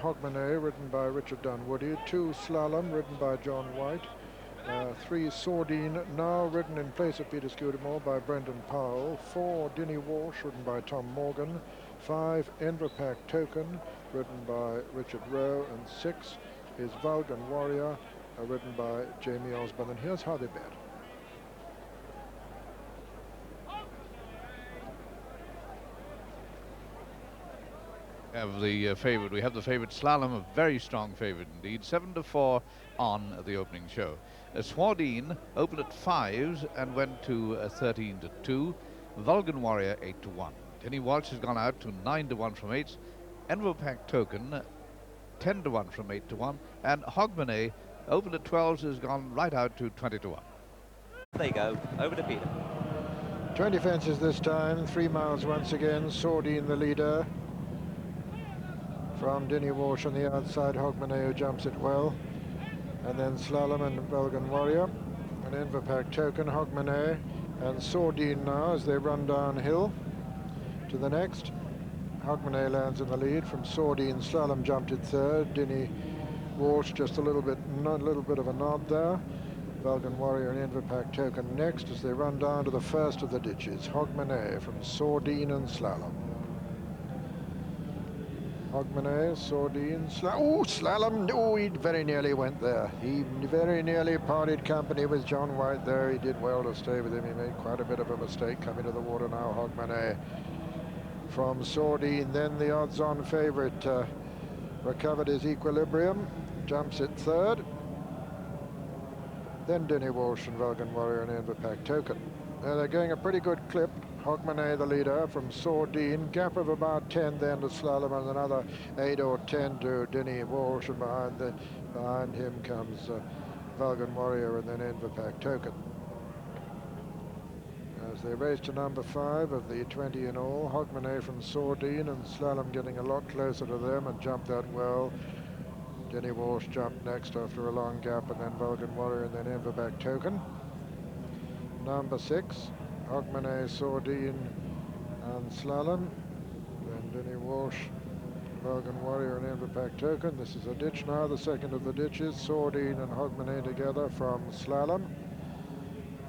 Hogmanay, ridden by Richard Dunwoody. 2 Slalom, ridden by John White. 3 Sordine, now ridden in place of Peter Scudamore by Brendan Powell. 4 Dinny Walsh, ridden by Tom Morgan. 5 Enverpack Token, ridden by Richard Rowe. And 6 is Vulgan Warrior, ridden by Jamie Osborne. And here's how they bet. We have the favourite Slalom, a very strong favourite indeed, 7-4 on the opening show. Swardine opened at 5s and went to 13-2. Vulgan Warrior 8-1. Denny Walsh has gone out to 9-1 from 8s. Enverpack Token 10-1 from 8-1, and Hogmanay opened at 12s has gone right out to 20-1. There you go, over to Peter. 20 fences this time, 3 miles once again. Sordine the leader. From Dinny Walsh on the outside, Hogmanay who jumps it well. And then Slalom and Vulgan Warrior. And Enverpack Token, Hogmanay and Sordine now as they run downhill to the next. Hogmanay lands in the lead from Sordine. Slalom jumped it third. Dinny Walsh just a little bit of a nod there. Vulgan Warrior and Enverpack Token next as they run down to the first of the ditches. Hogmanay from Sordine and Slalom. Hogmanay, Sordine, Slalom. Oh, he very nearly went there. He very nearly parted company with John White there. He did well to stay with him. He made quite a bit of a mistake coming to the water now. Hogmanay from Sordine. Then the odds-on favourite recovered his equilibrium, jumps it third. Then Dinny Walsh and Vulgan Warrior and Enverpack Token. They're going a pretty good clip. Hogmanay the leader from Sordine, gap of about 10 then to Slalom and another 8 or 10 to Dinny Walsh, and behind him comes Vulgan Warrior and then Enverpack Token. As they race to number 5 of the 20 in all, Hogmanay from Sordine and Slalom getting a lot closer to them and jumped that well. Dinny Walsh jumped next after a long gap, and then Vulgan Warrior and then Enverpack Token. Number 6. Hogmanay, Sordine and Slalom. Then Dinny Walsh, Vulgan Warrior and Enverpack Token. This is a ditch now, the second of the ditches. Sordine and Hogmanay together from Slalom.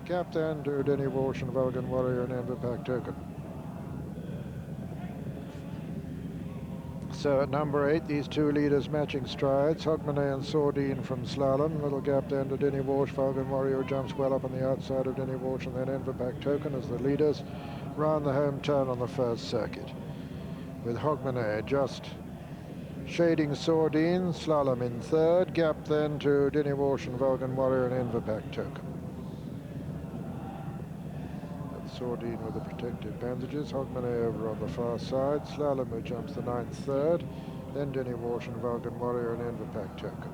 Gap then to Dinny Walsh and Vulgan Warrior and Enverpack Token. So at number 8, these two leaders matching strides. Hogmanay and Sordine from Slalom. Little gap then to Dinny Walsh. Vulgan Warrior jumps well up on the outside of Dinny Walsh, and then Enverpack Token as the leaders round the home turn on the first circuit. With Hogmanay just shading Sordine. Slalom in third. Gap then to Dinny Walsh and Vulgan Warrior and Enverpack Token. Sordine with the protective bandages. Hogmanay over on the far side. Slalom who jumps the 9th third. Then Dinny Walsh and Vulgan Warrior and Enverpack Token.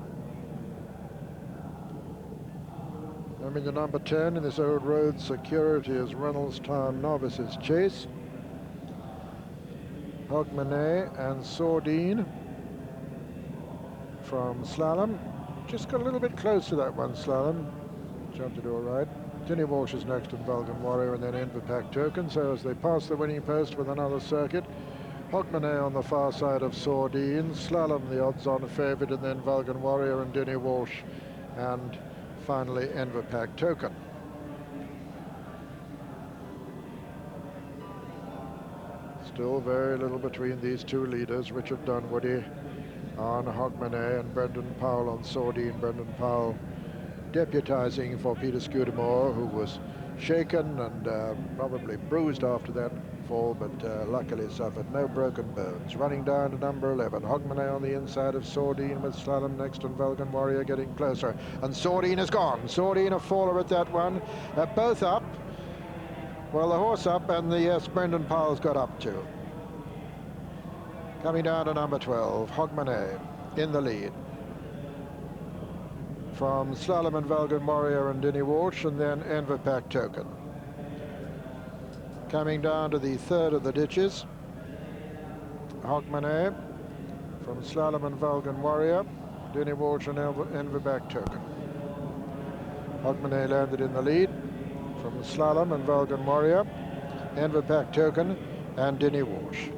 I'm in the number 10 in this old road Securities Reynoldstown Novices chase. Hogmanay and Sordine from Slalom. Just got a little bit close to that one, Slalom. Jumped it all right. Dinny Walsh is next to Vulgan Warrior and then Enverpack Token. So as they pass the winning post with another circuit, Hogmanay on the far side of Sordine, Slalom the odds-on favourite, and then Vulgan Warrior and Dinny Walsh, and finally Enverpack Token. Still very little between these two leaders. Richard Dunwoody on Hogmanay and Brendan Powell on Sordine. Brendan Powell deputizing for Peter Scudamore, who was shaken and probably bruised after that fall, but luckily suffered no broken bones. Running down to number 11, Hogmanay on the inside of Sordine with Slalom next and Vulgan Warrior getting closer, and Sordine is gone. Sordine a faller at that one. Both up. Well, the horse up, and the yes, Brendan Powell's got up too. Coming down to number 12, Hogmanay in the lead. From Slalom and Vulgan Warrior and Dinny Walsh, and then Enverpack Token. Coming down to the third of the ditches, Hogmanay from Slalom and Vulgan Warrior, Dinny Walsh and Enverpack Token. Hogmanay landed in the lead from Slalom and Vulgan Warrior, Enverpack Token and Dinny Walsh.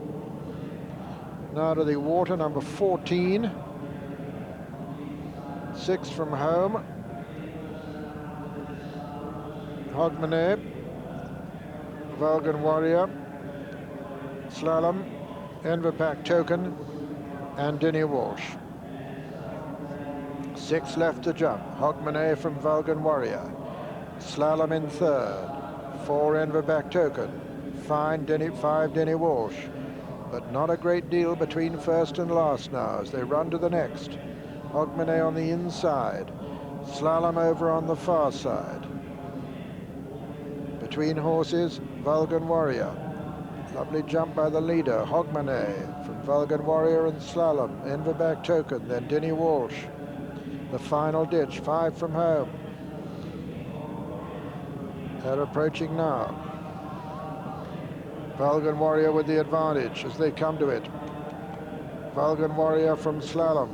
Now to the water, number 14. 6 from home. Hogmanay, Vulgan Warrior, Slalom, Enverpack Token, and Denny Walsh. 6 left to jump. Hogmanay from Vulgan Warrior. Slalom in third. 4 Enverpack Token. 5 Denny Walsh. But not a great deal between first and last now as they run to the next. Hogmanay on the inside. Slalom over on the far side. Between horses, Vulgan Warrior. Lovely jump by the leader, Hogmanay, from Vulgan Warrior and Slalom. Enverback Token, then Denny Walsh. The final ditch, 5 from home. They're approaching now. Vulgan Warrior with the advantage as they come to it. Vulgan Warrior from Slalom.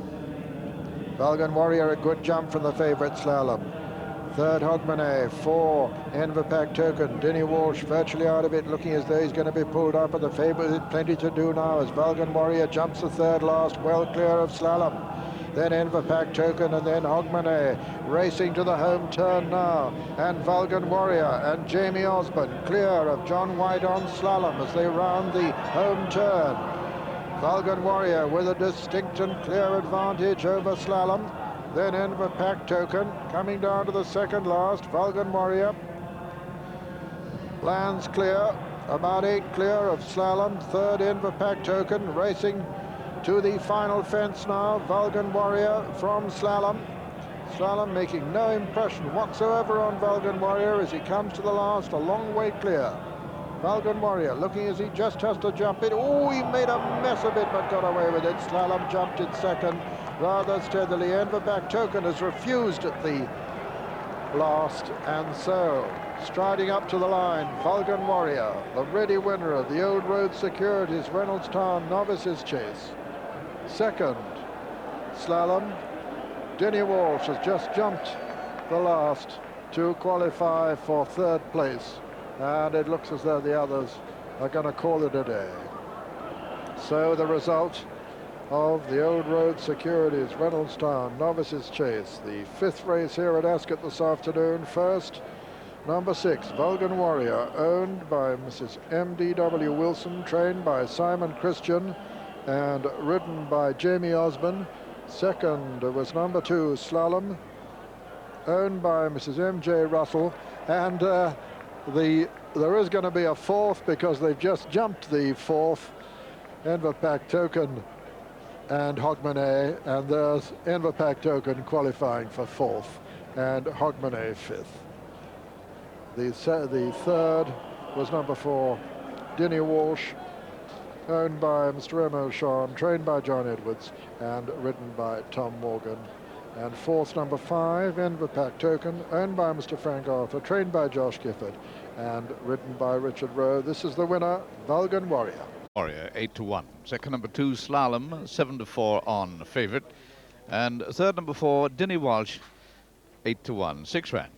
Vulgan Warrior, a good jump from the favourite Slalom. Third Hogmanay, 4 Enverpack Token. Denny Walsh virtually out of it, looking as though he's going to be pulled up, and the favourite has plenty to do now as Vulgan Warrior jumps the third last, well clear of Slalom. Then Enverpack Token and then Hogmanay racing to the home turn now, and Vulgan Warrior and Jamie Osborne clear of John White on Slalom as they round the home turn. Vulgan Warrior with a distinct and clear advantage over Slalom. Then Enverpack Token coming down to the second last. Vulgan Warrior lands clear, about 8 clear of Slalom. Third Enverpack Token racing to the final fence now. Vulgan Warrior from Slalom. Slalom making no impression whatsoever on Vulgan Warrior as he comes to the last, a long way clear. Vulgan Warrior looking as he just has to jump it. Oh, he made a mess of it but got away with it. Slalom jumped it second rather steadily. Enverback Token has refused at the last, and so striding up to the line, Vulgan Warrior, the ready winner of the Old Road Securities Reynoldstown Novices Chase. Second, Slalom. Denny Walsh has just jumped the last to qualify for third place, and it looks as though the others are going to call it a day. So the result of the Old Road Securities Reynoldstown Novices Chase, the 5th race here at Ascot this afternoon. First, number 6, Vulgan Warrior, owned by Mrs. M.D.W. Wilson, trained by Simon Christian and ridden by Jamie Osborne. Second was number 2, Slalom, owned by Mrs. M.J. Russell, and there is going to be a 4th because they've just jumped the 4th, Enverpack Token and Hogmanay, and there's Enverpack Token qualifying for 4th and Hogmanay 5th. The third was number 4, Denny Walsh, owned by Mr. Remo Sean, trained by John Edwards and ridden by Tom Morgan. And 4th, number 5, Enverpack Token, owned by Mr. Frank Arthur, trained by Josh Gifford and ridden by Richard Rowe. This is the winner, Vulgan Warrior. Warrior 8-1. Second, number 2, Slalom, 7-4 on favourite. And third, number 4, Denny Walsh, 8-1. 6 ran.